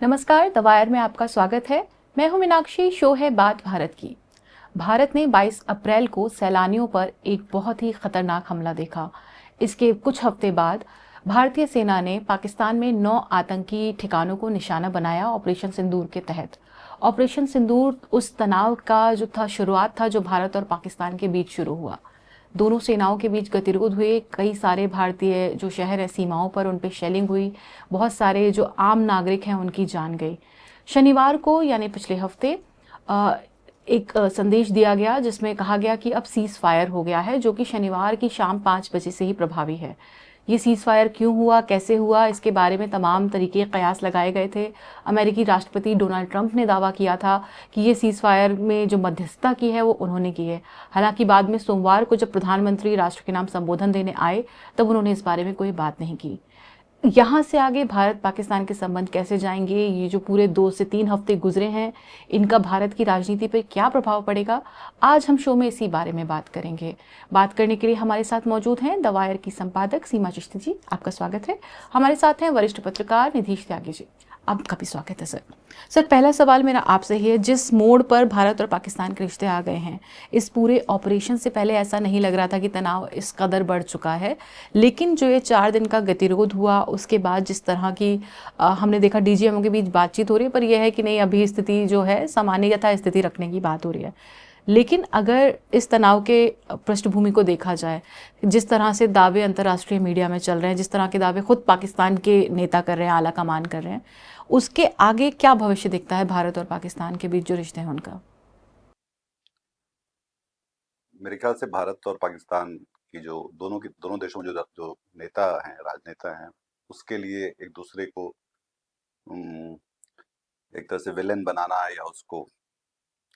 नमस्कार, the wire में आपका स्वागत है। मैं हूं मीनाक्षी। शो है बात भारत की। भारत ने 22 अप्रैल को सैलानियों पर एक बहुत ही खतरनाक हमला देखा। इसके कुछ हफ्ते बाद भारतीय सेना ने पाकिस्तान में 9 आतंकी ठिकानों को निशाना बनाया ऑपरेशन सिंदूर के तहत। ऑपरेशन सिंदूर उस तनाव का जो था शुरुआत था जो भारत और पाकिस्तान के बीच शुरू हुआ। दोनों सेनाओं के बीच गतिरोध हुए, कई सारे भारतीय जो शहर है सीमाओं पर उन पे शेलिंग हुई, बहुत सारे जो आम नागरिक हैं उनकी जान गई। शनिवार को यानी पिछले हफ्ते अ, एक संदेश दिया गया जिसमें कहा गया कि अब सीज फायर हो गया है, जो कि शनिवार की शाम 5 बजे से ही प्रभावी है। ये सीज फायर क्यों हुआ, कैसे हुआ, इसके बारे में तमाम तरीके कयास लगाए गए थे। अमेरिकी राष्ट्रपति डोनाल्ड ट्रंप ने दावा किया था कि ये सीज फायर में जो मध्यस्थता की है वो उन्होंने की है। हालांकि बाद में सोमवार को जब प्रधानमंत्री राष्ट्र के नाम संबोधन देने आए तब उन्होंने इस बारे में कोई बात नहीं की। यहाँ से आगे भारत पाकिस्तान के संबंध कैसे जाएंगे, ये जो पूरे 2 से 3 हफ्ते गुजरे हैं, इनका भारत की राजनीति पर क्या प्रभाव पड़ेगा, आज हम शो में इसी बारे में बात करेंगे। बात करने के लिए हमारे साथ मौजूद हैं द वायर की संपादक सीमा चिश्ती जी, आपका स्वागत है। हमारे साथ हैं वरिष्ठ पत्रकार निधीश त्यागी जी, आपका भी स्वागत है सर। सर, पहला सवाल मेरा आपसे ही है, जिस मोड़ पर भारत और पाकिस्तान के रिश्ते आ गए हैं, इस पूरे ऑपरेशन से पहले ऐसा नहीं लग रहा था कि तनाव इस कदर बढ़ चुका है, लेकिन जो ये 4 दिन का गतिरोध हुआ उसके बाद जिस तरह की हमने देखा डीजीएमओ के बीच बातचीत हो रही है, पर यह है कि नहीं, अभी स्थिति जो है सामान्य यथा स्थिति रखने की बात हो रही है। लेकिन अगर इस तनाव के पृष्ठभूमि को देखा जाए, जिस तरह से दावे अंतर्राष्ट्रीय मीडिया में चल रहे हैं, जिस तरह के दावे खुद पाकिस्तान के नेता कर रहे हैं, आला कमान कर रहे हैं, उसके आगे क्या भविष्य दिखता है भारत और पाकिस्तान के बीच जो रिश्ते हैं उनका? मेरे ख्याल से भारत और पाकिस्तान की दोनों देशों में जो जो नेता हैं, राजनेता हैं, उसके लिए एक दूसरे को उम, एक तरह से विलेन बनाना या उसको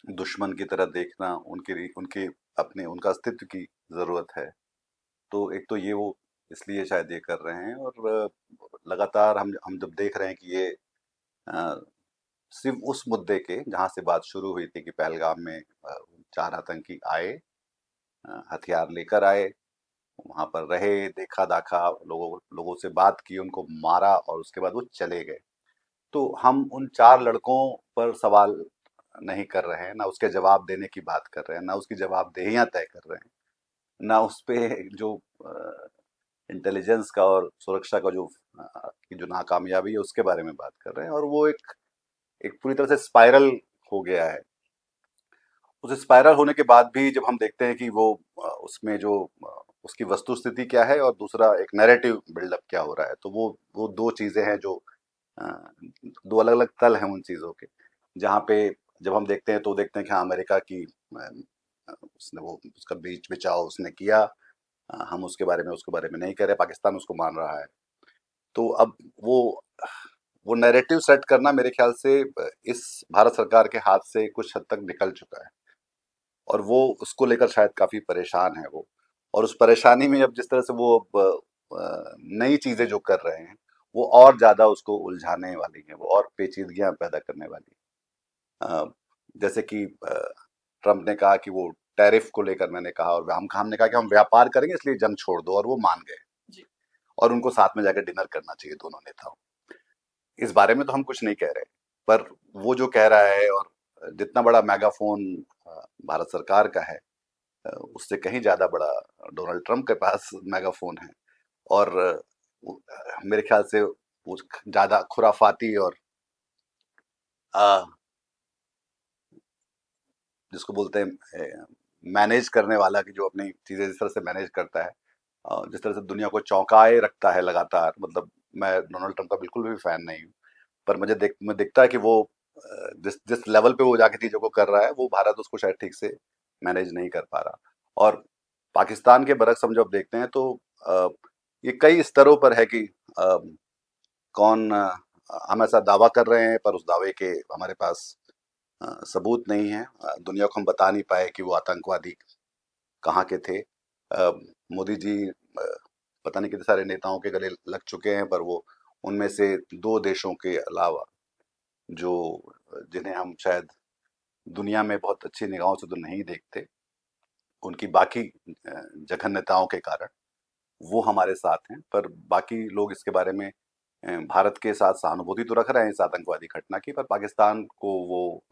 दुश्मन की तरह देखना उनके अपने उनका अस्तित्व की जरूरत है। तो एक तो ये वो इसलिए शायद ये कर रहे हैं, और लगातार हम जब देख रहे हैं कि ये अ, सिर्फ उस मुद्दे के जहाँ से बात शुरू हुई थी कि पहलगाम में 4 आतंकी आए, हथियार लेकर आए, वहां पर रहे, देखा दाखा, लोगों लोगों से बात की, उनको मारा और उसके बाद वो चले गए। तो हम उन 4 लड़कों पर सवाल नहीं कर रहे हैं, ना उसके जवाब देने की बात कर रहे हैं, ना उसकी जवाबदेहियां तय कर रहे हैं, ना उस पे जो इंटेलिजेंस का और सुरक्षा का की जो नाकामयाबी है उसके बारे में बात कर रहे हैं। और वो एक एक पूरी तरह से स्पाइरल हो गया है। उस स्पाइरल होने के बाद भी जब हम देखते हैं कि वो उसमें जो उसकी वस्तु स्थिति क्या है और दूसरा एक नैरेटिव बिल्डअप क्या हो रहा है, तो वो दो चीजें हैं जो अ, दो अलग अलग तल हैं उन चीजों के। जहाँ पे जब हम देखते हैं तो देखते हैं कि हाँ, अमेरिका की उसने वो उसका बीच बचाव उसने किया। हम उसके बारे में नहीं कह रहे, पाकिस्तान उसको मान रहा है। तो अब वो वो नैरेटिव सेट करना मेरे ख्याल से इस भारत सरकार के हाथ से कुछ हद तक निकल चुका है, और वो उसको लेकर शायद काफी परेशान है वो। और उस परेशानी में अब जिस तरह से वो अब नई चीजें जो कर रहे हैं, वो और ज्यादा उसको उलझाने वाली है, वो और पेचीदगियां पैदा करने वाली है। जैसे कि ट्रम्प ने कहा कि वो टैरिफ को लेकर, मैंने कहा और हमने कहा कि हम व्यापार करेंगे इसलिए जंग छोड़ दो, और वो मान गए। जी। और उनको साथ में जाकर डिनर करना चाहिए दोनों नेताओं। इस बारे में तो हम कुछ नहीं कह रहे, पर वो जो कह रहा है, और जितना बड़ा मेगाफोन भारत सरकार का है, उससे कहीं ज्यादा बड़ा डोनाल्ड ट्रंप के पास मेगाफोन है। और मेरे ख्याल से वो ज्यादा खुराफाती और अ, जिसको बोलते हैं मैनेज करने वाला, की जो अपनी चीजें जिस तरह से मैनेज करता है, जिस तरह से दुनिया को चौंकाए रखता है लगातार। मतलब मैं डोनाल्ड ट्रंप का बिल्कुल भी फैन नहीं हूँ, पर मुझे दिखता है कि वो जिस जिस लेवल पे वो जाके चीजों को कर रहा है, वो भारत उसको शायद ठीक से मैनेज नहीं कर पा रहा। और पाकिस्तान के बरक्स हम जब देखते हैं तो अ, ये कई स्तरों पर है कि अ, कौन हम ऐसा दावा कर रहे हैं पर उस दावे के हमारे पास सबूत नहीं है। दुनिया को हम बता नहीं पाए कि वो आतंकवादी कहाँ के थे। मोदी जी पता नहीं कितने सारे नेताओं के गले लग चुके हैं, पर वो उनमें से दो देशों के अलावा, जो जिन्हें हम शायद दुनिया में बहुत अच्छी निगाहों से तो नहीं देखते, उनकी बाकी जघन्यताओं के कारण वो हमारे साथ हैं। पर बाकी लोग इसके बारे में भारत के साथ सहानुभूति तो रख रहे हैं इस आतंकवादी घटना की, पर पाकिस्तान को वो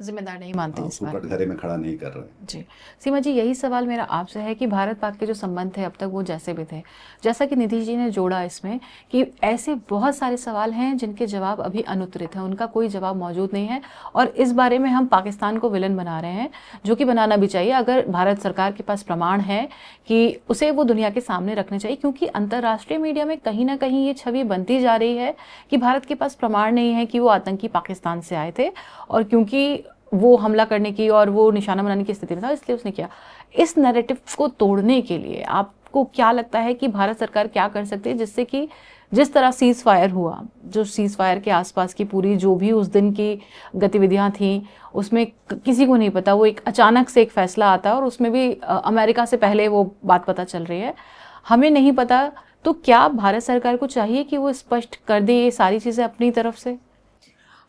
जिम्मेदार नहीं मानते इस उसको बारे में। कटघरे में खड़ा नहीं कर रहे हैं। जी। सीमा जी, यही सवाल मेरा आपसे है कि भारत पाक के जो संबंध थे अब तक वो जैसे भी थे, जैसा कि निधि जी ने जोड़ा इसमें कि ऐसे बहुत सारे सवाल हैं जिनके जवाब अभी अनुत्तरित हैं, उनका कोई जवाब मौजूद नहीं है और इस बारे में हम पाकिस्तान को विलन बना रहे हैं, जो कि बनाना भी चाहिए। अगर भारत सरकार के पास प्रमाण है कि उसे वो दुनिया के सामने रखने चाहिए, क्योंकि अंतर्राष्ट्रीय मीडिया में कहीं ना कहीं ये छवि बनती जा रही है कि भारत के पास प्रमाण नहीं है कि वो आतंकी पाकिस्तान से आए थे, और क्योंकि वो हमला करने की और वो निशाना बनाने की स्थिति में था, इसलिए उसने किया। इस नैरेटिव को तोड़ने के लिए आपको क्या लगता है कि भारत सरकार क्या कर सकती है, जिससे कि जिस तरह सीज फायर हुआ, जो सीज फायर के आसपास की पूरी जो भी उस दिन की गतिविधियां थी, उसमें किसी को नहीं पता, वो एक अचानक से एक फैसला आता है और उसमें भी अमेरिका से पहले वो बात पता चल रही है, हमें नहीं पता। तो क्या भारत सरकार को चाहिए कि वो स्पष्ट कर दे ये सारी चीज़ें अपनी तरफ से?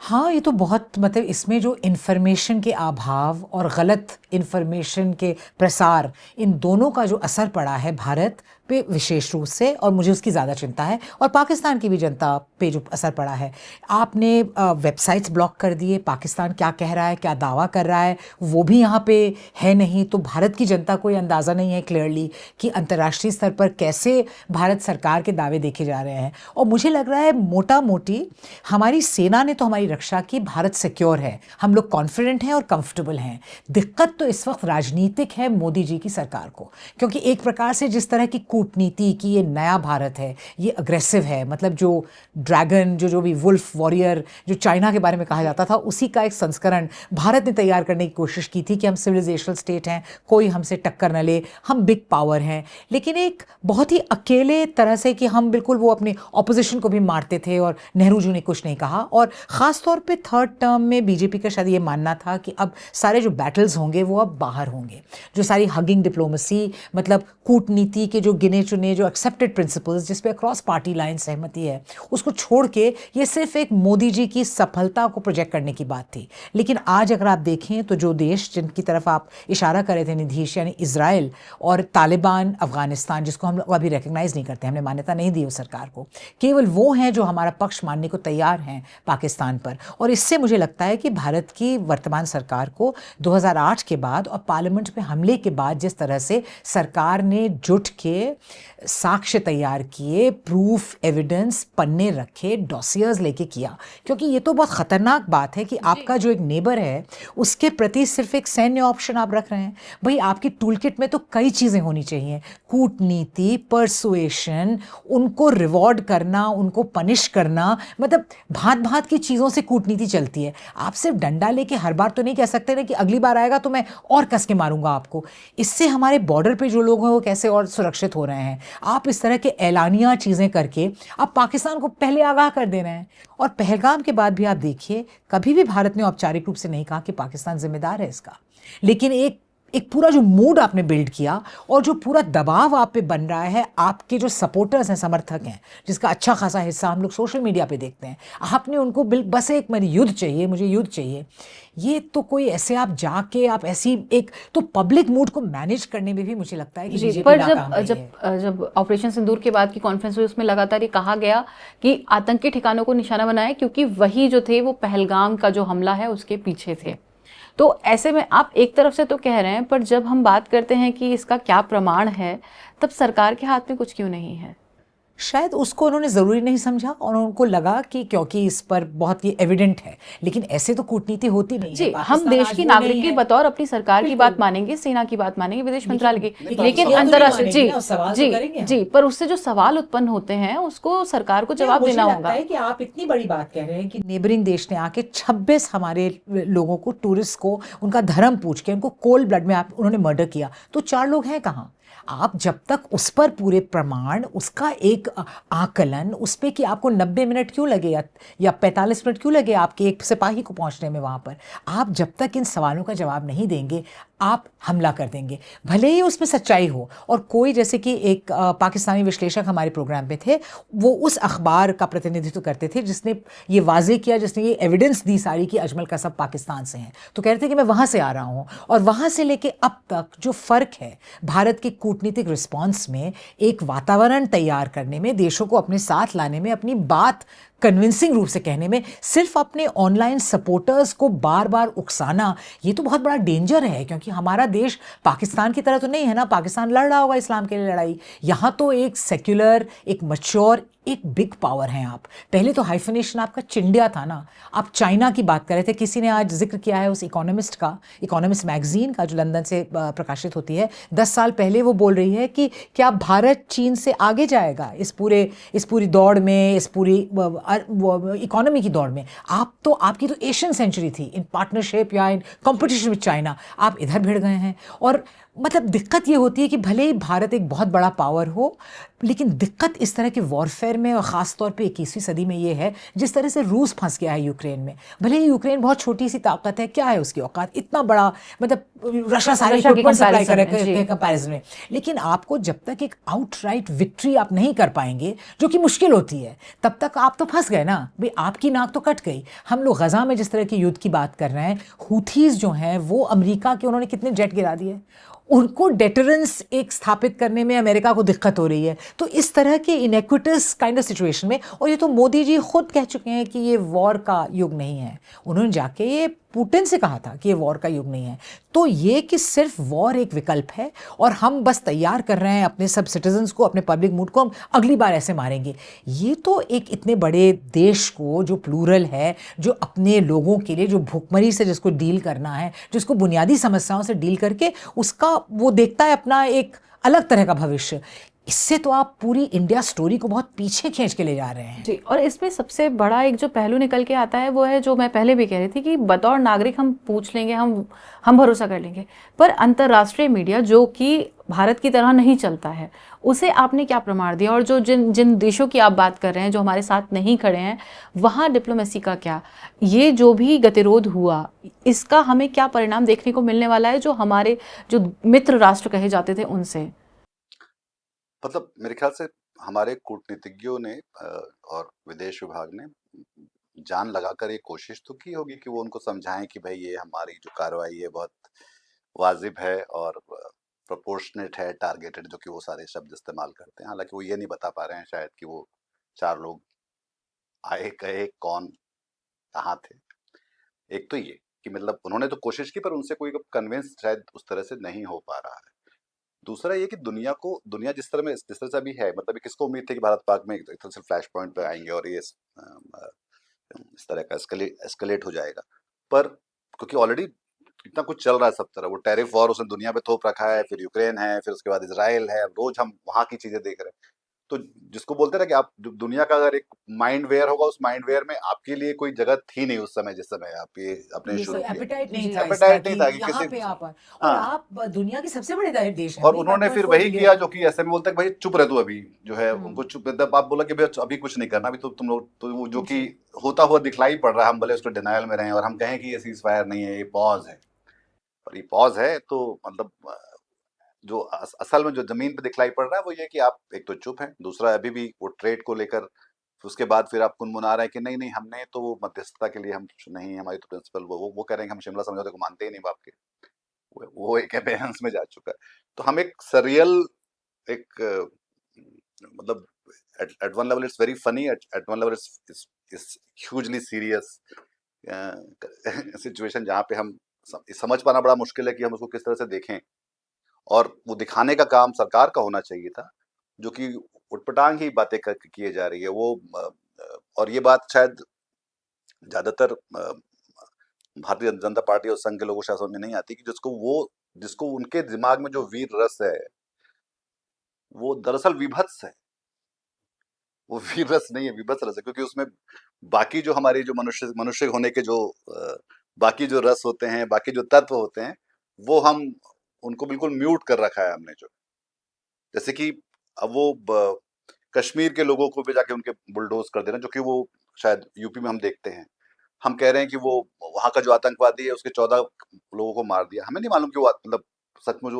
हाँ, ये तो बहुत मतलब इसमें जो इन्फॉर्मेशन के अभाव और गलत इन्फॉर्मेशन के प्रसार, इन दोनों का जो असर पड़ा है भारत पे विशेष रूप से, और मुझे उसकी ज़्यादा चिंता है, और पाकिस्तान की भी जनता पे जो असर पड़ा है। आपने वेबसाइट्स ब्लॉक कर दिए, पाकिस्तान क्या कह रहा है, क्या दावा कर रहा है, वो भी यहाँ पे है नहीं, तो भारत की जनता को ये अंदाज़ा नहीं है क्लियरली कि अंतर्राष्ट्रीय स्तर पर कैसे भारत सरकार के दावे देखे जा रहे हैं। और मुझे लग रहा है मोटा मोटी हमारी सेना ने तो हमारी रक्षा की, भारत सिक्योर है, हम लोग कॉन्फिडेंट हैं और कंफर्टेबल हैं। दिक्कत तो इस वक्त राजनीतिक है मोदी जी की सरकार को, क्योंकि एक प्रकार से जिस तरह की कूटनीति की ये नया भारत है, ये अग्रेसिव है, मतलब जो ड्रैगन जो भी वुल्फ वॉरियर जो चाइना के बारे में कहा जाता था, उसी का एक संस्करण भारत ने तैयार करने की कोशिश की थी कि हम सिविलाइजेशनल स्टेट हैं, कोई हमसे टक्कर न ले, हम बिग पावर हैं, लेकिन एक बहुत ही अकेले तरह से कि हम बिल्कुल वो अपने ऑपोजिशन को भी मारते थे, और नेहरू जी ने कुछ नहीं कहा। और ख़ास तौर पे थर्ड टर्म में बीजेपी का शायद ये मानना था कि अब सारे जो बैटल्स होंगे वो अब बाहर होंगे, जो सारी हगिंग डिप्लोमेसी, मतलब कूटनीति के जो गिने चुने जो एक्सेप्टेड प्रिंसिपल्स जिस पे अक्रॉस पार्टी लाइन सहमति है, उसको छोड़ के ये सिर्फ एक मोदी जी की सफलता को प्रोजेक्ट करने की बात थी। लेकिन आज अगर आप देखें तो जो देश जिनकी तरफ आप इशारा कर रहे थे निधीश, यानी इजराइल और तालिबान अफगानिस्तान, जिसको हम लोग अभी रिकग्नाइज नहीं करते, हमने मान्यता नहीं दी उस सरकार को, केवल वो हैं जो हमारा पक्ष मानने को तैयार हैं पाकिस्तान पर। और इससे मुझे लगता है कि भारत की वर्तमान सरकार को 2008 के बाद और पार्लियामेंट में हमले के बाद जिस तरह से सरकार ने जुट के साक्ष्य तैयार किए, प्रूफ एविडेंस पन्ने रखे, डॉसियर्स लेके किया, क्योंकि ये तो बहुत ख़तरनाक बात है कि आपका जो एक नेबर है उसके प्रति सिर्फ एक सैन्य ऑप्शन आप रख रहे हैं। भाई आपकी टूलकिट में तो कई चीज़ें होनी चाहिए, कूटनीति, परसुएशन, उनको रिवॉर्ड करना, उनको पनिश करना, मतलब भांत भांत की चीज़ों से कूटनीति चलती है। आप सिर्फ डंडा लेके हर बार तो नहीं कह सकते ना कि अगली बार आएगा तो मैं और कस के मारूंगा आपको। इससे हमारे बॉर्डर पे जो लोग हैं वो कैसे और सुरक्षित हो रहे हैं। आप इस तरह के ऐलानिया चीज़ें करके आप पाकिस्तान को पहले आगाह कर दे रहे हैं। और पहलगाम के बाद भी आप देखिए, कभी भी भारत ने औपचारिक रूप से नहीं कहा कि पाकिस्तान जिम्मेदार है इसका, लेकिन एक पूरा जो मूड आपने बिल्ड किया और जो पूरा दबाव आप पे बन रहा है, आपके जो सपोर्टर्स हैं, समर्थक हैं, जिसका अच्छा खासा हिस्सा हम लोग सोशल मीडिया पे देखते हैं, आपने उनको बस एक मेरी युद्ध चाहिए, मुझे युद्ध चाहिए, ये तो कोई ऐसे आप जाके आप ऐसी एक तो पब्लिक मूड को मैनेज करने में भी मुझे लगता है कि जी, बीजेपी पर नाकाम रही है। जब ऑपरेशन सिंदूर के बाद की कॉन्फ्रेंस हुई, उसमें लगातार ये कहा गया कि आतंकी ठिकानों को निशाना बनाया, क्योंकि वही जो थे वो पहलगाम का जो हमला है उसके पीछे थे। तो ऐसे में आप एक तरफ से तो कह रहे हैं, पर जब हम बात करते हैं कि इसका क्या प्रमाण है, तब सरकार के हाथ में कुछ क्यों नहीं है? शायद उसको उन्होंने ज़रूरी नहीं समझा और उनको लगा कि क्योंकि इस पर बहुत ही एविडेंट है, लेकिन ऐसे तो कूटनीति होती नहीं जी, है। हम पाकिस्तान देश आज की वो नागरिक नहीं की है। बतौर अपनी सरकार की बिल्कुल। बात मानेंगे, सेना की बात मानेंगे, विदेश मंत्रालय की, लेकिन लेकिन वो तो नहीं अंतर्राष्ट्रीय मानेंगे ना, सवाल तो करेंगे हम। जी, पर उससे जो सवाल उत्पन्न होते हैं उसको सरकार को जवाब मुझे देना लगता होगा। है कि आप इतनी बड़ी बात कह रहे हैं कि नेबरिंग देश ने आके 26 हमारे लोगों को, टूरिस्ट को, उनका धर्म पूछ के उनको कोल्ड ब्लड में आप उन्होंने मर्डर किया, तो 4 लोग हैं कहाँ? आप जब तक उस पर पूरे प्रमाण, उसका एक आकलन, उस पे कि आपको 90 मिनट क्यों लगे या 45 मिनट क्यों लगे आपके एक सिपाही को पहुंचने में वहाँ पर, आप जब तक इन सवालों का जवाब नहीं देंगे, आप हमला कर देंगे, भले ही उसमें सच्चाई हो। और कोई, जैसे कि एक पाकिस्तानी विश्लेषक हमारे प्रोग्राम पे थे, वो उस अखबार का प्रतिनिधित्व करते थे जिसने ये वाजे किया, जिसने ये एविडेंस दी सारी कि अजमल कसब पाकिस्तान से हैं। तो कह रहे थे कि मैं वहाँ से आ रहा हूँ, और वहाँ से लेके अब तक जो फ़र्क है भारत के कूटनीतिक रिस्पॉन्स में, एक वातावरण तैयार करने में, देशों को अपने साथ लाने में, अपनी बात कन्विंसिंग रूप से कहने में, सिर्फ अपने ऑनलाइन सपोर्टर्स को बार बार उकसाना, ये तो बहुत बड़ा डेंजर है। क्योंकि हमारा देश पाकिस्तान की तरह तो नहीं है ना, पाकिस्तान लड़ रहा होगा इस्लाम के लिए लड़ाई, यहाँ तो एक सेक्युलर, एक मैच्योर, एक बिग पावर हैं आप। पहले तो हाइफनेशन आपका चिंडिया था ना। आप चाइना की बात कर रहे थे, किसी ने आज जिक्र किया है उस इकोनॉमिस्ट का, इकोनॉमिस्ट मैगजीन का, जो लंदन से प्रकाशित होती है। 10 साल पहले वो बोल रही है कि क्या भारत चीन से आगे जाएगा इस पूरी दौड़ में, इस पूरी इकोनॉमी की दौड़ में। आप तो, आपकी तो एशियन सेंचुरी थी इन पार्टनरशिप या इन कंपटीशन विद चाइना, आप इधर भिड़ गए हैं। और मतलब दिक्कत ये होती है कि भले ही भारत एक बहुत बड़ा पावर हो, लेकिन दिक्कत इस तरह के वॉरफेयर में, और ख़ास तौर पे 21वीं सदी में ये है, जिस तरह से रूस फंस गया है यूक्रेन में। भले ही यूक्रेन बहुत छोटी सी ताकत है, क्या है उसकी औकात, इतना बड़ा, मतलब रशिया सारे रशिया की इक्विपमेंट सप्लाई कंपैरिजन कर में, जी। कंपैरिजन में। लेकिन आपको जब तक एक आउटराइट विक्ट्री आप नहीं कर पाएंगे, जो कि मुश्किल होती है, तब तक आप तो फंस गए ना भाई, आपकी नाक तो कट गई। हम लोग गजा में जिस तरह की युद्ध की बात कर रहे हैं, हूथीज जो हैं वो अमेरिका के, उन्होंने कितने जेट गिरा दिए, उनको डेटरेंस एक स्थापित करने में अमेरिका को दिक्कत हो रही है। तो इस तरह के इनइक्विटस काइंड ऑफ सिचुएशन में, और ये तो मोदी जी खुद कह चुके हैं कि ये वॉर का युग नहीं है। उन्होंने जाके ये पुतिन से कहा था कि ये वॉर का युग नहीं है। तो ये कि सिर्फ वॉर एक विकल्प है और हम बस तैयार कर रहे हैं अपने सब सिटीजन्स को, अपने पब्लिक मूड को, हम अगली बार ऐसे मारेंगे, ये तो एक इतने बड़े देश को, जो प्लूरल है, जो अपने लोगों के लिए, जो भूखमरी से जिसको डील करना है, जिसको बुनियादी समस्याओं से डील करके उसका वो देखता है अपना एक अलग तरह का भविष्य, इससे तो आप पूरी इंडिया स्टोरी को बहुत पीछे खींच के ले जा रहे हैं। जी, और इसमें सबसे बड़ा एक जो पहलू निकल के आता है वो है, जो मैं पहले भी कह रही थी, कि बतौर नागरिक हम पूछ लेंगे, हम भरोसा कर लेंगे, पर अंतर्राष्ट्रीय मीडिया जो कि भारत की तरह नहीं चलता है, उसे आपने क्या प्रमाण दिया? और जो जिन जिन देशों की आप बात कर रहे हैं जो हमारे साथ नहीं खड़े हैं, वहाँ डिप्लोमेसी का क्या? ये जो भी गतिरोध हुआ, इसका हमें क्या परिणाम देखने को मिलने वाला है, जो हमारे जो मित्र राष्ट्र कहे जाते थे उनसे? मतलब मेरे ख्याल से हमारे कूटनीतिज्ञों ने और विदेश विभाग ने जान लगाकर ये कोशिश तो की होगी कि वो उनको समझाएं कि भाई ये हमारी जो कार्रवाई है बहुत वाजिब है और प्रोपोर्शनेट है, टारगेटेड, जो कि वो सारे शब्द इस्तेमाल करते हैं। हालांकि वो ये नहीं बता पा रहे हैं शायद कि वो 4 लोग आए, गए, कौन, कहाँ थे। एक तो ये कि मतलब उन्होंने तो कोशिश की, पर उनसे कोई कन्विंस शायद उस तरह से नहीं हो पा रहा है। दूसरा ये कि दुनिया जिस तरह से अभी है, मतलब किसको उम्मीद थी कि भारत पाक में एक तरह से फ्लैश पॉइंट पे आएंगे और ये इस तरह का एस्केलेट हो जाएगा। पर क्योंकि ऑलरेडी इतना कुछ चल रहा है सब तरह, वो टैरिफ वॉर उसने दुनिया पे थोप रखा है, फिर यूक्रेन है, फिर उसके बाद इसराइल है, रोज हम वहां की चीजें देख रहे हैं। तो जिसको बोलते हैं ना कि आप दुनिया का अगर एक माइंड वेयर होगा, उस माइंड वेयर में आपके लिए कोई जगह थी नहीं उस समय, जिस समय आप ये अपने ये शुरू सब किया। एपेटाइट नहीं जी, था इसका एपेटाइट नहीं कि था कि यहाँ किसी, पे आप, और हाँ, आप दुनिया के सबसे बड़े देश हैं और भाई, उन्होंने फिर 1.4 वही किया बिलियन। जो कि ऐसे में बोलते हैं कि भाई चुप रहे तू, अभी जो है हम्म, उनको चुप, मतलब आप बोला कि भाई अभी कुछ नहीं करना, अभी तो तुम लोग तो वो जो कि जी, होता हुआ दिखलाई पड़ रहा है, हम भले उसको डिनायल में रहें और हम कहें कि ये सीज फायर नहीं है, ये पॉज है, और ये पॉज है तो मतलब जो असल में जो जमीन पे दिखलाई पड़ रहा है वो ये कि आप एक तो चुप हैं, दूसरा अभी भी वो ट्रेड को लेकर, उसके बाद फिर आप कुनमुना रहे हैं कि नहीं नहीं हमने तो वो मध्यस्थता के लिए हम नहीं, हमारी तो प्रिंसिपल वो कह रहे हैं कि हम शिमला समझौते को मानते ही नहीं बाप के, वो एक अबेयंस में जा चुका है। तो हम एक सरियल, एक मतलब at one level it's very funny, at one level it's hugely serious situation, जहाँ पे हम समझ पाना बड़ा मुश्किल है कि हम उसको किस तरह से देखें। और वो दिखाने का काम सरकार का होना चाहिए था, जो कि उटपटांग ही बातें किए जा रही है वो। और ये बात शायद ज्यादातर भारतीय जनता पार्टी और संघ के लोगों को शायद समझ में नहीं आती कि जिसको उनके दिमाग में जो वीर रस है वो दरअसल विभत्स है। वो वीर रस नहीं है, विभत्स रस है, क्योंकि उसमें बाकी जो हमारी जो मनुष्य मनुष्य होने के जो बाकी जो रस होते हैं, बाकी जो तत्व होते हैं, वो हम उनको बिल्कुल म्यूट कर रखा है हमने। जो जैसे कि अब वो कश्मीर के लोगों को भी जाके उनके बुलडोज कर देना, जो कि वो शायद यूपी में हम देखते हैं, हम कह रहे हैं कि वो वहाँ का जो आतंकवादी है उसके 14 लोगों को मार दिया। हमें नहीं मालूम कि वो मतलब सचमुच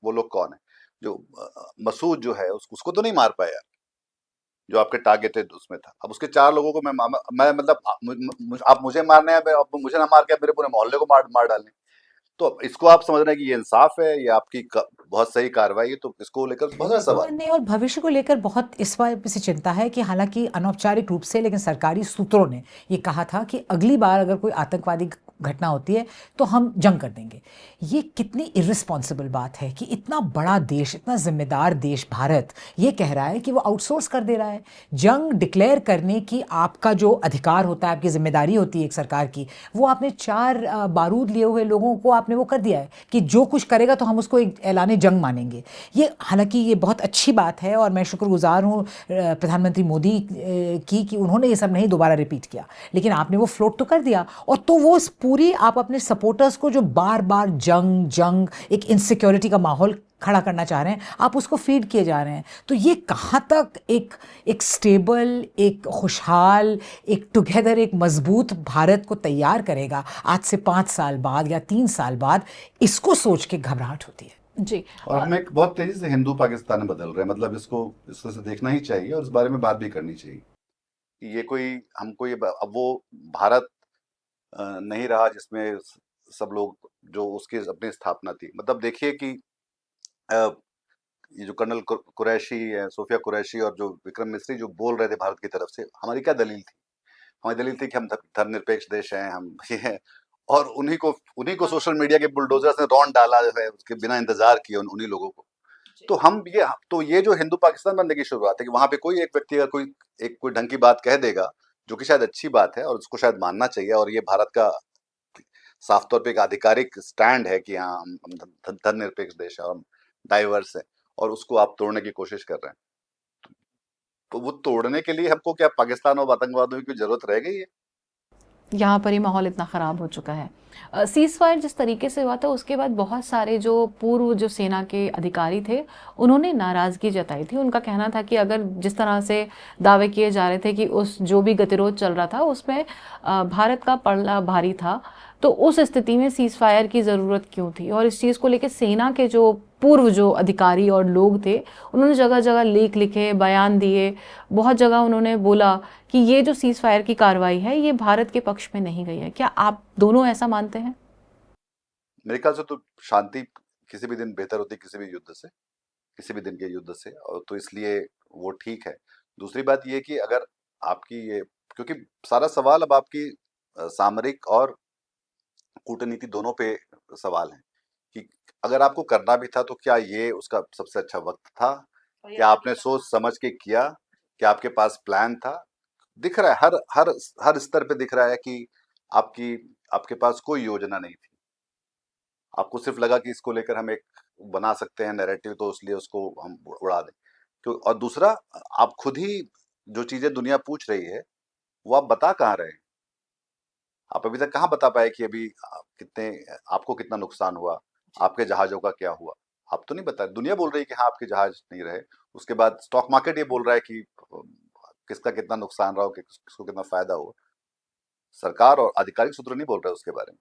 वो लोग कौन है। जो मसूद जो है उसको तो नहीं मार पाया जो आपके टारगेटेड उसमें था। अब उसके 4 लोगों को मैं मतलब आप मुझे मारने हैं, अब मुझे ना मार के आप मेरे पूरे मोहल्ले को मार मार डालें। तो इसको आप समझ रहे हैं कि ये इंसाफ है, ये आपकी बहुत सही कार्रवाई है, तो इसको लेकर बहुत सारे सवाल। नहीं, और भविष्य को लेकर बहुत इस बात से चिंता है कि हालांकि अनौपचारिक रूप से लेकिन सरकारी सूत्रों ने ये कहा था कि अगली बार अगर कोई आतंकवादी घटना होती है तो हम जंग कर देंगे। ये कितनी इर्रिस्पॉन्सिबल बात है कि इतना बड़ा देश, इतना जिम्मेदार देश भारत ये कह रहा है कि वो आउटसोर्स कर दे रहा है। जंग डिक्लेयर करने की आपका जो अधिकार होता है, आपकी जिम्मेदारी होती है एक सरकार की, वो आपने 4 बारूद लिए हुए लोगों को आपने वो कर दिया है कि जो कुछ करेगा तो हम उसको एक ऐलान जंग मानेंगे। ये हालांकि ये बहुत अच्छी बात है और मैं शुक्रगुजार हूँ प्रधानमंत्री मोदी की कि उन्होंने ये सब नहीं दोबारा रिपीट किया, लेकिन आपने वो फ्लोट तो कर दिया। और तो वो पूरी आप अपने सपोर्टर्स को जो बार बार जंग जंग एक इनसिक्योरिटी का माहौल खड़ा करना चाह रहे हैं, आप उसको फीड किए जा रहे हैं। तो ये कहाँ तक एक स्टेबल, एक खुशहाल, एक टुगेदर, एक मजबूत भारत को तैयार करेगा आज से 5 साल बाद या 3 साल बाद, इसको सोच के घबराहट होती है। जी। और हमें एक बहुत तेजी से हिंदू पाकिस्तान बदल रहे हैं, मतलब इसको से देखना ही चाहिए और इस बारे में बात भी करनी चाहिए कि ये कोई हमको ये अब वो भारत नहीं रहा जिसमें सब लोग जो उसकी अपनी स्थापना थी। मतलब देखिए कि ये जो कर्नल कुरैशी है, सोफिया कुरैशी और जो विक्रम मिस्री जो बोल रहे थे भारत की तरफ से, हमारी क्या दलील थी? हमारी दलील थी कि हम धर्मनिरपेक्ष देश हैं, हम ये हैं, और उन्हीं को सोशल मीडिया के बुलडोजर्स ने रौंद डाला है, उसके बिना इंतजार किए उन्हीं लोगों को। तो ये जो हिंदू पाकिस्तान बनने की शुरुआत है कि वहां पे कोई एक व्यक्ति अगर कोई ढंग की बात कह देगा, जो कि शायद अच्छी बात है और उसको शायद मानना चाहिए, और ये भारत का साफ तौर पे एक आधिकारिक स्टैंड है कि हाँ हम धर्मनिरपेक्ष देश है और हम डाइवर्स है, और उसको आप तोड़ने की कोशिश कर रहे हैं। तो वो तोड़ने के लिए हमको क्या पाकिस्तान और आतंकवादियों की जरूरत रह गई है? यहाँ पर ही माहौल इतना ख़राब हो चुका है। सीज़ फायर जिस तरीके से हुआ था उसके बाद बहुत सारे जो पूर्व जो सेना के अधिकारी थे उन्होंने नाराज़गी जताई थी। उनका कहना था कि अगर जिस तरह से दावे किए जा रहे थे कि उस जो भी गतिरोध चल रहा था उसमें भारत का पलड़ा भारी था, तो उस स्थिति में सीज़ फायर की ज़रूरत क्यों थी। और इस चीज़ को लेकर सेना के जो पूर्व जो अधिकारी और लोग थे उन्होंने जगह जगह लेख लिखे, बयान दिए, बहुत जगह उन्होंने बोला कि ये जो सीज़ फायर की कार्रवाई है ये भारत के पक्ष में नहीं गई है। क्या आप दोनों ऐसा मानते हैं? मेरे ख्याल से तो शांति किसी भी दिन बेहतर होती है किसी भी युद्ध से, किसी भी दिन के युद्ध से, और तो इसलिए वो ठीक है। दूसरी बात ये कि अगर आपकी ये, क्योंकि सारा सवाल अब आपकी सामरिक और कूटनीति दोनों पे सवाल है कि अगर आपको करना भी था तो क्या ये उसका सबसे अच्छा वक्त था? क्या आपने सोच समझ के किया? क्या आपके पास प्लान था? दिख रहा है हर हर हर स्तर पे दिख रहा है कि आपकी आपके पास कोई योजना नहीं थी। आपको सिर्फ लगा कि इसको लेकर हम एक बना सकते हैं नैरेटिव, तो इसलिए उसको हम उड़ा दें। तो और दूसरा, आप खुद ही जो चीजें दुनिया पूछ रही है वो आप बता कहाँ रहे हैं? आप अभी तक कहाँ बता पाए कि अभी कितने आपको कितना नुकसान हुआ, आपके जहाजों का क्या हुआ? आप तो नहीं बता। दुनिया बोल रही है कि हाँ आपके जहाज नहीं रहे, उसके बाद स्टॉक मार्केट ये बोल रहा है कि किसका कितना नुकसान रहा हो, किसको कितना फायदा हुआ। सरकार और आधिकारिक सूत्र नहीं बोल रहे उसके बारे में।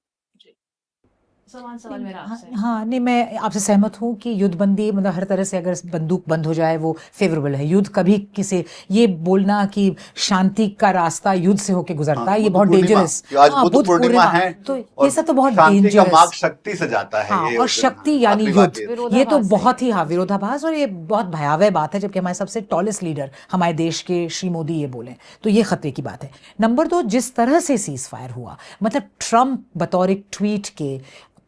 समान सवाल मेरा आपसे। हाँ, नहीं, मैं आपसे सहमत हूँ कि युद्धबंदी मतलब हर तरह से अगर बंदूक बंद हो जाए वो फेवरेबल है। युद्ध कभी किसी ये बोलना कि शांति का रास्ता युद्ध से होके गुजरता है, ये बहुत डेंजरस। आज बुद्ध पूर्णिमा है, तो ये सब तो बहुत शांति का मार्ग डेंजरस। शक्ति से जाता है। हाँ, ये और उस दिन, शक्ति यानी आखिरी बात युद्ध, ये ये तो विरोधाभास है। बहुत ही, हाँ, विरोधाभास, और ये बहुत भयावह बात है जबकि हमारे सबसे टॉलेस्ट लीडर हमारे देश के श्री मोदी ये बोलें, तो ये खतरे की बात है। नंबर 2, जिस तरह से सीज फायर हुआ, मतलब ट्रम्प बतौर एक ट्वीट के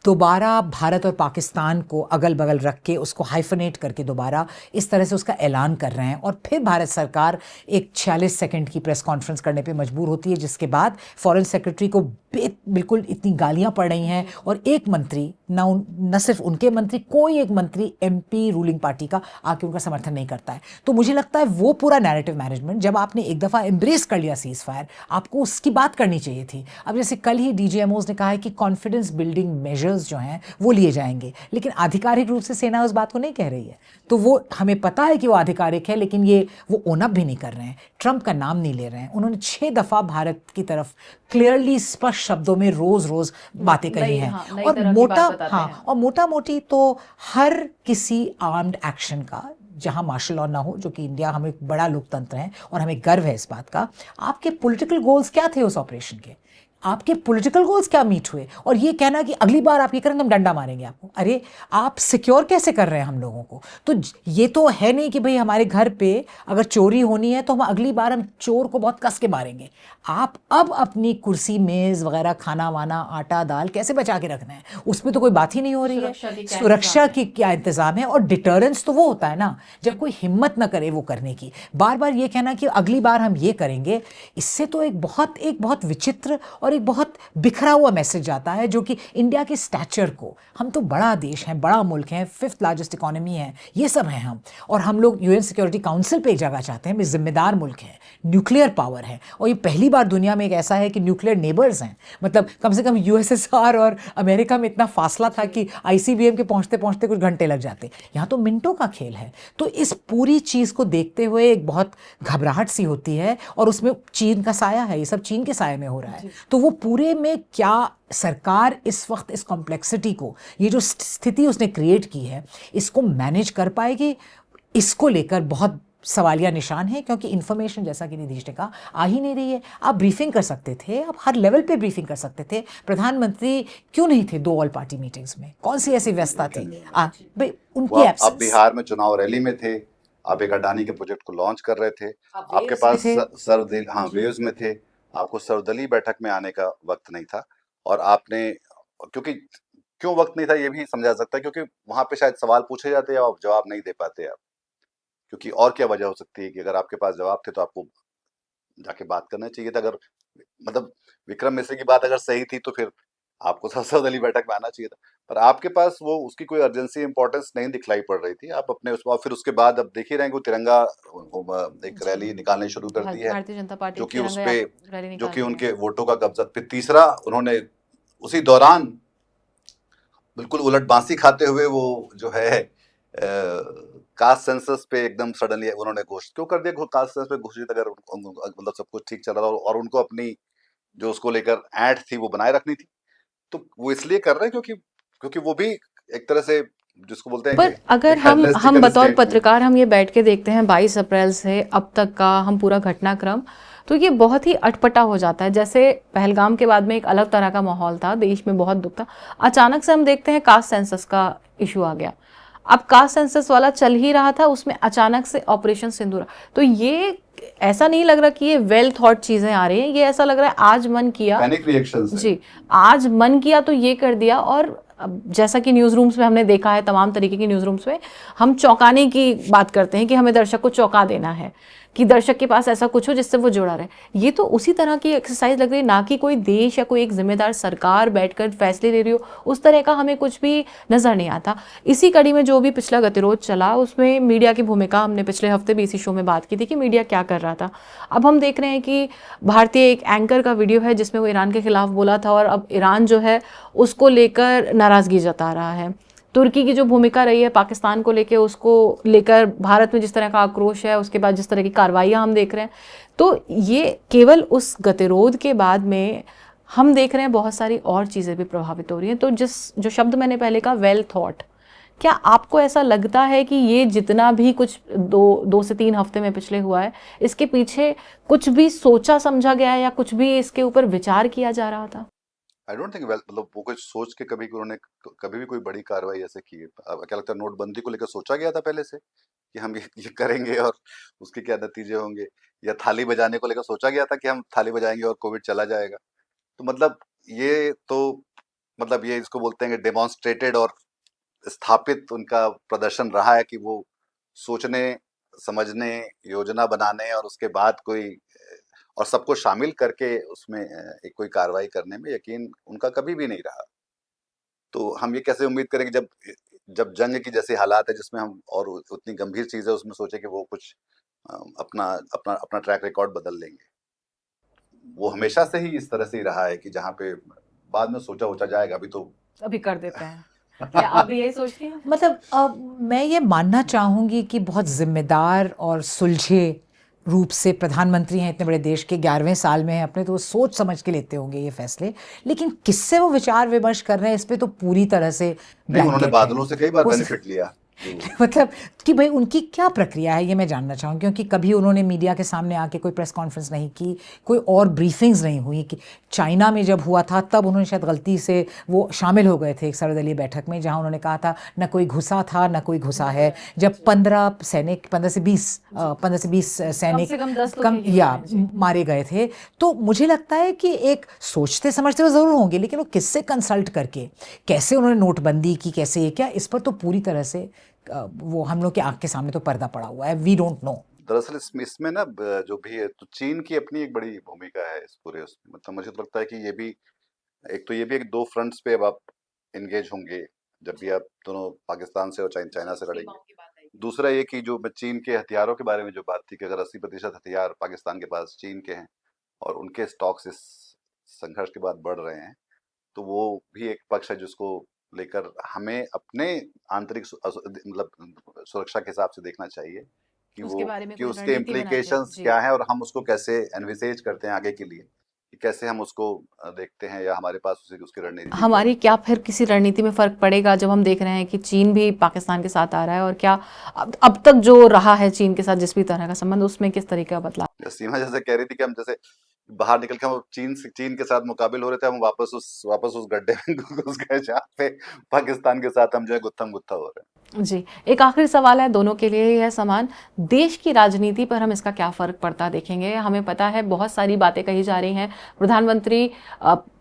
दोबारा भारत और पाकिस्तान को अगल बगल रख के उसको हाइफनेट करके दोबारा इस तरह से उसका ऐलान कर रहे हैं, और फिर भारत सरकार एक 46 सेकंड की प्रेस कॉन्फ्रेंस करने पे मजबूर होती है, जिसके बाद फॉरेन सेक्रेटरी को बिल्कुल इतनी गालियां पड़ रही हैं, और एक मंत्री न सिर्फ उनके मंत्री, कोई एक मंत्री एमपी रूलिंग पार्टी का आके उनका समर्थन नहीं करता है। तो मुझे लगता है वो पूरा नैरेटिव मैनेजमेंट, जब आपने एक दफ़ा एम्ब्रेस कर लिया सीज फायर, आपको उसकी बात करनी चाहिए थी। अब जैसे कल ही डीजीएमओज ने कहा है कि कॉन्फिडेंस बिल्डिंग मेजर्स जो हैं वो लिए जाएंगे, लेकिन आधिकारिक रूप से सेना उस बात को नहीं कह रही है। तो वो हमें पता है कि वो आधिकारिक है, लेकिन ये वो ओन अप भी नहीं कर रहे हैं, ट्रंप का नाम नहीं ले रहे हैं। उन्होंने 6 दफ़ा भारत की तरफ क्लियरली स्पष्ट शब्दों में रोज रोज बातें कही हैं। नई और तरह की बात मोटा बताते हैं। और मोटा मोटी तो हर किसी आर्म्ड एक्शन का, जहां मार्शल लॉ ना हो, जो कि इंडिया, हम एक बड़ा लोकतंत्र है और हमें गर्व है इस बात का, आपके पॉलिटिकल गोल्स क्या थे उस ऑपरेशन के? आपके पॉलिटिकल गोल्स क्या मीट हुए? और ये कहना कि अगली बार आप ये करेंगे हम डंडा मारेंगे आपको, अरे आप सिक्योर कैसे कर रहे हैं हम लोगों को? तो ये तो है नहीं कि भाई हमारे घर पे अगर चोरी होनी है तो हम अगली बार हम चोर को बहुत कस के मारेंगे। आप अब अपनी कुर्सी मेज वगैरह, खाना वाना, आटा दाल कैसे बचा के रखना है, उसमें तो कोई बात ही नहीं हो रही है। सुरक्षा की क्या इंतजाम है? और डिटरेंस तो वो होता है ना जब कोई हिम्मत ना करे वो करने की। बार बार ये कहना कि अगली बार हम ये करेंगे, इससे तो एक बहुत विचित्र और एक बहुत बिखरा हुआ मैसेज जाता है, जो कि इंडिया के स्टैचर को, हम तो बड़ा देश हैं, बड़ा मुल्क है, 5th लार्जेस्ट इकोनॉमी है, ये सब हैं हम, और हम लोग यूएन सिक्योरिटी काउंसिल पे एक जगह चाहते हैं, हम जिम्मेदार मुल्क है, न्यूक्लियर पावर है, और ये पहली बार दुनिया में एक ऐसा है कि न्यूक्लियर नेबर्स हैं। मतलब कम से कम यूएसएसआर और अमेरिका में इतना फासला था कि आईसीबीएम के पहुंचते पहुंचते कुछ घंटे लग जाते, यहाँ तो मिनटों का खेल है। तो इस पूरी चीज़ को देखते हुए एक बहुत घबराहट सी होती है, और उसमें चीन का साया है, ये सब चीन के साये में हो रहा है। तो वो पूरे में क्या सरकार इस वक्त इस कॉम्प्लेक्सिटी को, ये जो स्थिति उसने क्रिएट की है, इसको मैनेज कर पाएगी, इसको लेकर बहुत सवालिया निशान है। क्योंकि इन्फॉर्मेशन, जैसा कि निधीश ने कहा, आ ही नहीं रही है। आप ब्रीफिंग कर सकते थे, आप हर लेवल पे ब्रीफिंग कर सकते थे। प्रधानमंत्री क्यों नहीं थे 2 ऑल पार्टी मीटिंग्स में? कौन सी ऐसी व्यवस्था थी? भाई वो उनकी आप एब्सेंस। बिहार में चुनाव रैली में थे, आप एक अडानी के प्रोजेक्ट को लॉन्च कर रहे थे, आपके पास सर्वदलीय, हाँ, वेव्स में थे, आपको सर्वदलीय बैठक में आने का वक्त नहीं था, और आपने, क्योंकि क्यों वक्त नहीं था ये भी समझा सकता है, क्योंकि वहां पे शायद सवाल पूछे जाते हैं, आप जवाब नहीं दे पाते आप, क्योंकि और क्या वजह हो सकती है कि अगर आपके पास जवाब थे तो आपको जाके बात करना चाहिए था। अगर, मतलब, विक्रम मिश्र की बात अगर सही थी तो फिर आपको सर्वदलीय बैठक में आना चाहिए था, पर आपके पास वो उसकी कोई अर्जेंसी इंपॉर्टेंस नहीं दिखलाई पड़ रही थी। आप अपने उसमें, फिर उसके बाद अब देख ही रहे हैं कि वो तिरंगा एक रैली निकालनी शुरू कर दी है, भारतीय जनता पार्टी जो कि उस तिरंगा पे, रैली जो निकाल कि रही है। उनके वोटों का कब्जा। फिर तीसरा, उन्होंने उसी दौरान बिल्कुल उलट बांसी खाते हुए वो जो है कास्ट सेंसस पे एकदम सडनली उन्होंने घोषित क्यों कर दिया, कास्ट सेंसस पे घोषित, अगर मतलब सब कुछ ठीक चल रहा था और उनको अपनी जो उसको लेकर ऐंठ थी वो बनाए रखनी थी, तो वो इसलिए कर रहे हैं क्योंकि क्योंकि वो भी एक तरह से जिसको बोलते हैं पर कि अगर एक हेडलेस हम चिकन बतौर स्टेट में। पत्रकार हम ये बैठ के देखते हैं 22 अप्रैल से अब तक का हम पूरा घटनाक्रम, तो ये बहुत ही अटपटा हो जाता है। जैसे पहलगाम के बाद में एक अलग तरह का माहौल था, देश में बहुत दुख था, अचानक से हम देखते हैं कास्ट सेंसस का इशू आ गया। अब कास्ट सेंसस वाला चल ही रहा था, उसमें अचानक से ऑपरेशन सिंदूर। तो ये ऐसा नहीं लग रहा कि ये वेल थॉट चीजें आ रही हैं, ये ऐसा लग रहा है आज मन किया, पैनिक रिएक्शंस है। जी, आज मन किया तो ये कर दिया। और अब जैसा कि न्यूज़ रूम्स में हमने देखा है, तमाम तरीके की न्यूज़ रूम्स में हम चौंकाने की बात करते हैं कि हमें दर्शक को चौंका देना है, कि दर्शक के पास ऐसा कुछ हो जिससे वो जुड़ा रहे। ये तो उसी तरह की एक्सरसाइज लग रही है, ना कि कोई देश या कोई एक जिम्मेदार सरकार बैठकर फैसले ले रही हो, उस तरह का हमें कुछ भी नजर नहीं आता। इसी कड़ी में जो भी पिछला गतिरोध चला, उसमें मीडिया की भूमिका हमने पिछले हफ्ते भी इसी शो में बात की थी कि मीडिया क्या कर रहा था। अब हम देख रहे हैं कि भारतीय एक एंकर का वीडियो है जिसमें वो ईरान के खिलाफ बोला था, और अब ईरान जो है उसको लेकर नाराजगी जता रहा है। तुर्की की जो भूमिका रही है पाकिस्तान को लेकर, उसको लेकर भारत में जिस तरह का आक्रोश है, उसके बाद जिस तरह की कार्रवाइयां हम देख रहे हैं, तो ये केवल उस गतिरोध के बाद में हम देख रहे हैं बहुत सारी और चीज़ें भी प्रभावित हो रही हैं। तो जो शब्द मैंने पहले कहा, वेल थॉट, क्या आपको ऐसा लगता है कि ये जितना भी कुछ 2 से 3 हफ्ते में पिछले हुआ है, इसके पीछे कुछ भी सोचा समझा गया है या कुछ भी इसके ऊपर विचार किया जा रहा था? आई डोंट थिंक, मतलब वो कुछ सोच के कभी उन्होंने कभी भी कोई बड़ी कार्रवाई ऐसे की है? क्या लगता है नोटबंदी को लेकर सोचा गया था पहले से कि हम ये करेंगे और उसके क्या नतीजे होंगे? या थाली बजाने को लेकर सोचा गया था कि हम थाली बजाएंगे और कोविड चला जाएगा? तो मतलब ये तो, मतलब ये इसको बोलते हैं कि डेमोन्स्ट्रेटेड और स्थापित उनका प्रदर्शन रहा है कि वो सोचने, समझने, योजना बनाने और उसके बाद कोई, और सबको शामिल करके उसमें एक कोई कार्रवाई करने में यकीन उनका कभी भी नहीं रहा। तो हम ये कैसे उम्मीद करें कि जब जब जंग की जैसी हालात है जिसमें हम और उतनी गंभीर चीज़ है उसमें सोचे कि वो कुछ अपना अपना अपना ट्रैक रिकॉर्ड बदल लेंगे। वो हमेशा से ही इस तरह से ही रहा है कि जहाँ पे बाद में सोचा जाएगा, अभी तो अभी कर देते हैं। क्या आप भी यही सोचती हैं? मतलब मैं ये मानना चाहूँगी कि बहुत जिम्मेदार और सुलझे रूप से प्रधानमंत्री हैं इतने बड़े देश के, 11वें साल में हैं अपने, तो वो सोच समझ के लेते होंगे ये फैसले। लेकिन किससे वो विचार विमर्श कर रहे हैं इस पे तो पूरी तरह से नहीं, उन्होंने ब्लैंकेट बादलों है। से कई बार हो बेनिफिट लिया। मतलब कि भाई उनकी क्या प्रक्रिया है ये मैं जानना चाहूँ, क्योंकि कभी उन्होंने मीडिया के सामने आके कोई प्रेस कॉन्फ्रेंस नहीं की, कोई और ब्रीफिंग्स नहीं हुई। कि चाइना में जब हुआ था तब उन्होंने शायद गलती से वो शामिल हो गए थे एक सर्वदलीय बैठक में, जहाँ उन्होंने कहा था न कोई घुसा था न कोई घुसा है। जब 15 सैनिक 15 से 20 सैनिक कम से कम 10 तो कम थे ही या उनमें, जी। मारे गए थे। तो मुझे लगता है कि एक सोचते समझते वो ज़रूर होंगे, लेकिन वो किससे कंसल्ट करके कैसे उन्होंने नोटबंदी की, कैसे ये क्या, इस पर तो पूरी तरह से वो हम लोग के आँख के सामने तो पर्दा पड़ा हुआ है। We don't know. दरअसल इसमें ना जो भी है तो चीन की अपनी एक बड़ी भूमिका है इस पूरे मतलब मुझे तो लगता है कि ये भी एक दो फ्रंट्स पे अब आप एंगेज होंगे जब भी आप दोनों पाकिस्तान से और चाइना से लड़ेंगे। दूसरा ये कि जो चीन के हथियारों के बारे में जो बात थी कि अगर 80% हथियार पाकिस्तान के पास चीन के हैं और उनके स्टॉक्स इस संघर्ष के बाद बढ़ रहे हैं, तो वो भी एक पक्ष है जिसको लेकर हमें अपने आंतरिक मतलब सुरक्षा के हिसाब से देखना चाहिए कि उसके बारे में कि कोई उसके रणनीति बनाई जाए, इम्प्लीकेशंस जी। क्या हैं और हम उसको कैसे एनविसेज करते हैं आगे के लिए, कि कैसे हम उसको देखते हैं या हमारे पास उसकी रणनीति क्या हमारी है। क्या फिर किसी रणनीति में फ़र्क पड़ेगा जब हम देख रहे हैं कि चीन भी पाकिस्तान के साथ आ रहा है, और क्या अब तक जो रहा है चीन के साथ जिस भी तरह का संबंध, उसमें किस तरीके का बदलाव? सीमा जैसे कह रही थी कि हम जैसे बाहर निकल के हम चीन के साथ मुकाबिल हो रहे थे, हम वापस उस गड्ढे में घुस गए जहाँ पे पाकिस्तान के साथ हम जो है गुत्थम गुत्था हो रहे हैं। जी, एक आखिरी सवाल है, दोनों के लिए ही है समान। देश की राजनीति पर हम इसका क्या फ़र्क पड़ता देखेंगे? हमें पता है बहुत सारी बातें कही जा रही हैं। प्रधानमंत्री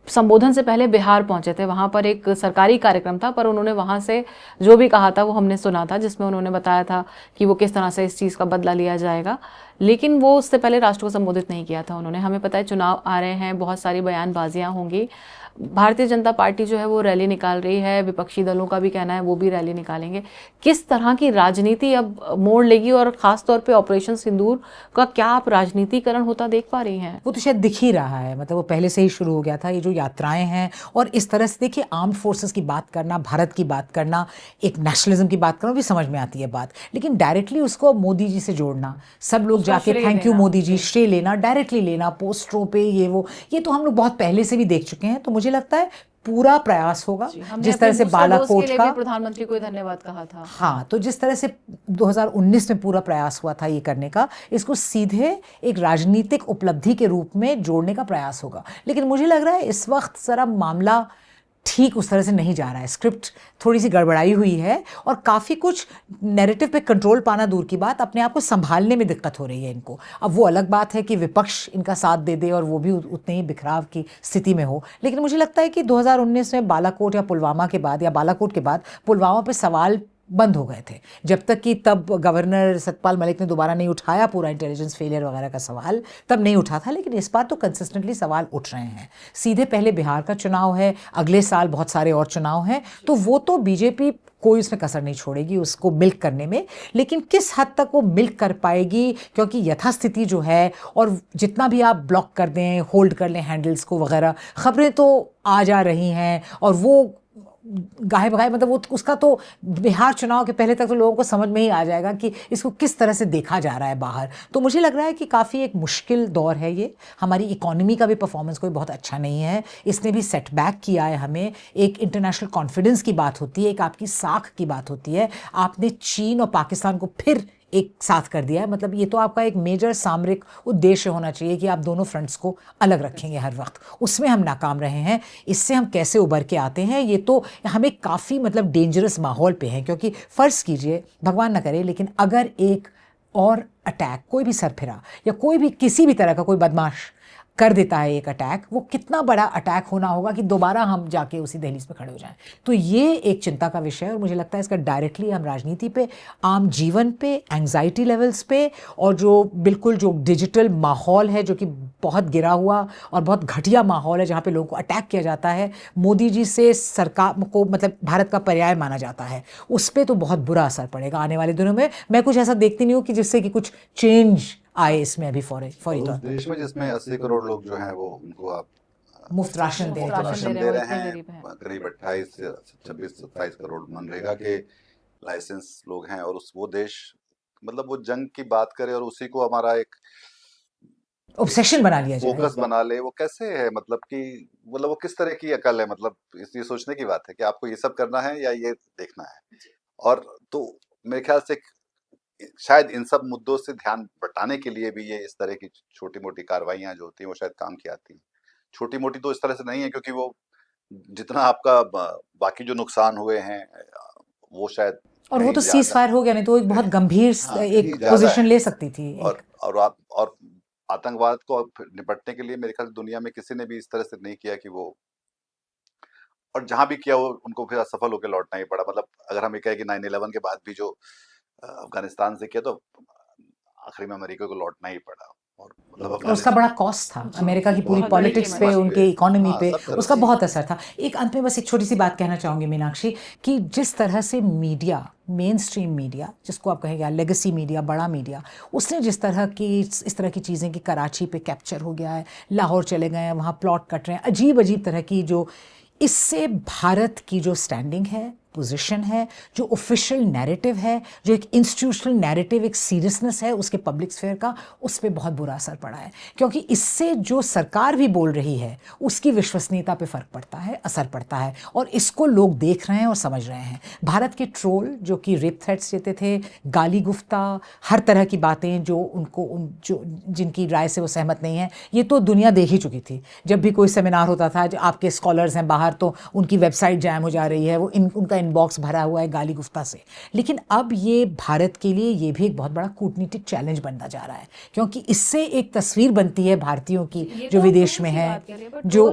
संबोधन से पहले बिहार पहुंचे थे, वहां पर एक सरकारी कार्यक्रम था, पर उन्होंने वहां से जो भी कहा था वो हमने सुना था, जिसमें उन्होंने बताया था कि वो किस तरह से इस चीज़ का बदला लिया जाएगा। लेकिन वो उससे पहले राष्ट्र को संबोधित नहीं किया था उन्होंने। हमें पता है चुनाव आ रहे हैं, बहुत सारी बयानबाजियां होंगी। भारतीय जनता पार्टी जो है वो रैली निकाल रही है, विपक्षी दलों का भी कहना है वो भी रैली निकालेंगे। किस तरह की राजनीति अब मोड़ लेगी, और खास तौर पे ऑपरेशन सिंदूर का क्या आप राजनीतिकरण होता देख पा रही हैं? वो तो शायद दिख ही रहा है, मतलब वो पहले से ही शुरू हो गया था। ये जो यात्राएं हैं और इस तरह से देखिए आर्म्ड फोर्सेस की बात करना, भारत की बात करना, एक नेशनलिज्म की बात करना भी समझ में आती है बात, लेकिन डायरेक्टली उसको मोदी जी से जोड़ना, सब लोग उसका जाके श्रेय थैंक यू लेना, मोदी जी जी। श्रेय लेना, डायरेक्टली लेना पोस्टरों पे, ये तो हम लोग बहुत पहले से भी देख चुके हैं। तो मुझे लगता है पूरा प्रयास होगा हमने जिस अपने तरह से बूस्टर डोज के बालाकोट लिए का, भी प्रधानमंत्री को धन्यवाद कहा था। हाँ, तो जिस तरह से 2019 में पूरा प्रयास हुआ था ये करने का, इसको सीधे एक राजनीतिक उपलब्धि के रूप में जोड़ने का प्रयास होगा। लेकिन मुझे लग रहा है इस वक्त जरा मामला ठीक उस तरह से नहीं जा रहा है, स्क्रिप्ट थोड़ी सी गड़बड़ाई हुई है और काफ़ी कुछ नैरेटिव पे कंट्रोल पाना दूर की बात, अपने आप को संभालने में दिक्कत हो रही है इनको। अब वो अलग बात है कि विपक्ष इनका साथ दे दे और वो भी उतने ही बिखराव की स्थिति में हो, लेकिन मुझे लगता है कि 2019 में बालाकोट या पुलवामा के बाद, या बालाकोट के बाद पुलवामा पे सवाल बंद हो गए थे, जब तक कि तब गवर्नर सतपाल मलिक ने दोबारा नहीं उठाया पूरा इंटेलिजेंस फेलियर वगैरह का सवाल, तब नहीं उठा था। लेकिन इस बार तो कंसिस्टेंटली सवाल उठ रहे हैं। सीधे पहले बिहार का चुनाव है, अगले साल बहुत सारे और चुनाव हैं, तो वो तो बीजेपी कोई उसमें कसर नहीं छोड़ेगी उसको मिल्क करने में। लेकिन किस हद तक वो मिल्क कर पाएगी, क्योंकि यथास्थिति जो है, और जितना भी आप ब्लॉक कर दें, होल्ड कर लें हैंडल्स को वगैरह, खबरें तो आ जा रही हैं और वो गाहे बगाहे, मतलब वो उसका तो बिहार चुनाव के पहले तक तो लोगों को समझ में ही आ जाएगा कि इसको किस तरह से देखा जा रहा है बाहर। तो मुझे लग रहा है कि काफ़ी एक मुश्किल दौर है ये। हमारी इकोनॉमी का भी परफॉर्मेंस कोई बहुत अच्छा नहीं है, इसने भी सेटबैक किया है हमें। एक इंटरनेशनल कॉन्फिडेंस की बात होती है, एक आपकी साख की बात होती है। आपने चीन और पाकिस्तान को फिर एक साथ कर दिया है, मतलब ये तो आपका एक मेजर सामरिक उद्देश्य होना चाहिए कि आप दोनों फ्रंट्स को अलग रखेंगे हर वक्त, उसमें हम नाकाम रहे हैं। इससे हम कैसे उबर के आते हैं, ये तो हमें काफ़ी मतलब डेंजरस माहौल पे हैं। क्योंकि फ़र्ज़ कीजिए, भगवान न करे, लेकिन अगर एक और अटैक, कोई भी सरफिरा या कोई भी किसी भी तरह का कोई बदमाश कर देता है एक अटैक, वो कितना बड़ा अटैक होना होगा कि दोबारा हम जाके उसी दहलीज पे खड़े हो जाएं। तो ये एक चिंता का विषय है और मुझे लगता है इसका डायरेक्टली हम राजनीति पे, आम जीवन पे, एंग्जाइटी लेवल्स पे, और जो बिल्कुल जो डिजिटल माहौल है जो कि बहुत गिरा हुआ और बहुत घटिया माहौल है जहाँ पे लोगों को अटैक किया जाता है। मोदी जी से सरकार को मतलब भारत का पर्याय माना जाता है, उस पर तो बहुत बुरा असर पड़ेगा आने वाले दिनों में। मैं कुछ ऐसा देखती नहीं हूँ कि जिससे कि कुछ चेंज आए इसमें अभी फौरी और तौर उस पर। देश में जिसमें 80 करोड़ लोग जो हैं वो उनको आप मुफ्त राशन दे मुफ्त रहे हैं। राशन राशन दे दे रहे रहे हो, इतने हैं, गरीब हैं। करीब 28 से 26 27 करोड़ मनरेगा के लाइसेंस लोग हैं, और उस वो देश मतलब वो जंग की बात करे और उसी को हमारा एक ऑब्सेशन बना लिया जाए। फोकस बना ले, वो कैसे है? मतलब कि मतलब वो किस तरह की अकल है? मतलब ये सोचने की बात है कि आपको ये सब करना है या ये देखना है। और तो मेरे ख्याल से शायद इन सब मुद्दों से ध्यान बटाने के लिए भी ये इस तरह की छोटी मोटी कार्रवाइयां जो होती हैं वो शायद काम की आती हैं। छोटी मोटी तो इस तरह से नहीं है, क्योंकि वो जितना आपका बाकी जो नुकसान हुए हैं वो शायद और वो कहीं तो सीज ज्यादा, फायर हो गया, नहीं तो एक बहुत गंभीर हाँ एक कहीं ज्यादा पोजीशन है। ले सकती थी एक। और आतंकवाद को निपटने के लिए मेरे ख्याल से दुनिया में किसी ने भी इस तरह से नहीं किया कि वो, और जहां भी किया वो उनको फिर असफल होकर लौटना ही पड़ा। मतलब अगर हम ये कहें कि 9/11 के बाद भी जो अफगानिस्तान से किया, तो आखिरी में अमेरिका को लौटना ही पड़ा। और मतलब और उसका बड़ा कॉस्ट था जी, अमेरिका की पूरी बहुत बड़ी पॉलिटिक्स कीमत पे, थी। उनके इकोनॉमी हाँ पे सब तरफ उसका से। बहुत असर था। एक अंत में बस एक छोटी सी बात कहना चाहूँगी मीनाक्षी, कि जिस तरह से मीडिया, मेन स्ट्रीम मीडिया जिसको आप कहेंगे लेगेसी मीडिया, बड़ा मीडिया, उसने जिस तरह की इस तरह की चीज़ें कि कराची पे कैप्चर हो गया है, लाहौर चले गए हैं, वहाँ प्लॉट कट रहे हैं, अजीब अजीब तरह की, जो इससे भारत की जो स्टैंडिंग है, पोजीशन है, जो ऑफिशियल नैरेटिव है, जो एक इंस्टीट्यूशनल नैरेटिव, एक सीरियसनेस है उसके पब्लिक स्फेयर का, उस पर बहुत बुरा असर पड़ा है। क्योंकि इससे जो सरकार भी बोल रही है उसकी विश्वसनीयता पे फ़र्क पड़ता है, असर पड़ता है, और इसको लोग देख रहे हैं और समझ रहे हैं। भारत के ट्रोल जो कि रेप थ्रेट्स देते थे, गाली गुफ्ता, हर तरह की बातें जो उनको जो जिनकी राय से वो सहमत नहीं है, ये तो दुनिया देख ही चुकी थी। जब भी कोई सेमिनार होता था, जो आपके स्कॉलर्स हैं बाहर, तो उनकी वेबसाइट जैम हो जा रही है, वो उनका इनबॉक्स भरा हुआ है गाली गुफ्ता से। लेकिन अब ये भारत के लिए ये भी एक बहुत बड़ा कूटनीतिक चैलेंज बनता जा रहा है, क्योंकि इससे एक तस्वीर बनती है भारतीयों की जो विदेश में है, जो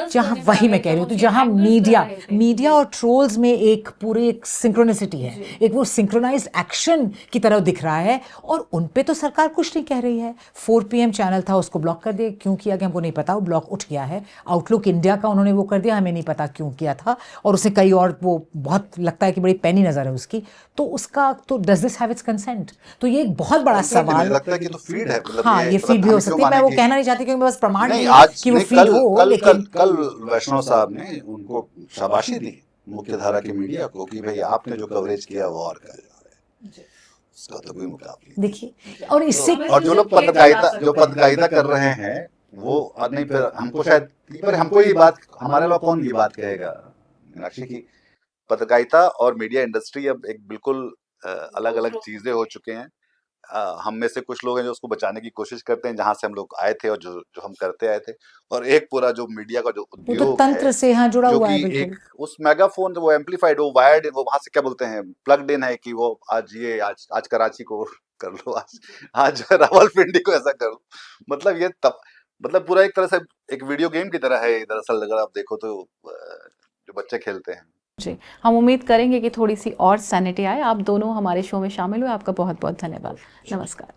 जहाँ, वही मैं कह रही हूँ, तो जहाँ मीडिया और ट्रोल्स में एक पूरे एक सिंक्रोनिसिटी है, एक वो सिंक्रोनाइज्ड एक्शन की तरह दिख रहा है, और उन पे तो सरकार कुछ नहीं कह रही है। 4 PM चैनल था, उसको ब्लॉक कर दिया, क्यों किया गया हमको नहीं पता, वो ब्लॉक उठ गया है। आउटलुक इंडिया का उन्होंने वो कर दिया, हमें नहीं पता क्यों किया था, और उसे कई और वो बहुत लगता है कि बड़ी पैनी नजर है उसकी, तो उसका तो does this have it's consent? तो ये एक बहुत बड़ा सवाल। मुझे लगता है कि तो फीड है, मतलब हाँ, ये फीड भी हो सकती है, मैं वो कहना नहीं चाहती क्योंकि बस प्रमाण नहीं नहीं आज कि वो नहीं, फीड हो, कल लेकिन कल वैष्णव साहब ने उनको शाबाशी दी मुख्य धारा की मीडिया को कि भाई आपने जो कवरेज किया वो और कर उसका तो कोई मुकाबला नहीं। देखिए, और इससे और जो लोग पत्रकारिता कर रहे हैं वो, और नहीं फिर हमको शायद, पर हमको ये बात, हमारे लोग कौन ये बात कहेगा मीनाक्षी की पत्रकारिता और मीडिया इंडस्ट्री अब एक बिल्कुल अलग अलग चीजें हो चुके हैं। हम में से कुछ लोग हैं जो उसको बचाने की कोशिश करते हैं, जहां से हम लोग आए थे और जो हम करते आए थे, और एक पूरा जो मीडिया का जो वो तो उद्योग तंत्र है से हाँ जुड़ा जो हुआ है कि बिल्कुल। एक उस मेगाफोन, वो एम्पलीफाइड, वो वायर्ड, वो वहां से क्या बोलते हैं, प्लग्ड इन है कि वो आज कराची को कर लो, आज रावलपिंडी को ऐसा कर लो। मतलब ये तब मतलब पूरा एक तरह से एक वीडियो गेम की तरह है दरअसल, अगर आप देखो तो जो बच्चे खेलते हैं। जी, हम उम्मीद करेंगे कि थोड़ी सी और सैनिटी आए। आप दोनों हमारे शो में शामिल हुए, आपका बहुत बहुत धन्यवाद। नमस्कार।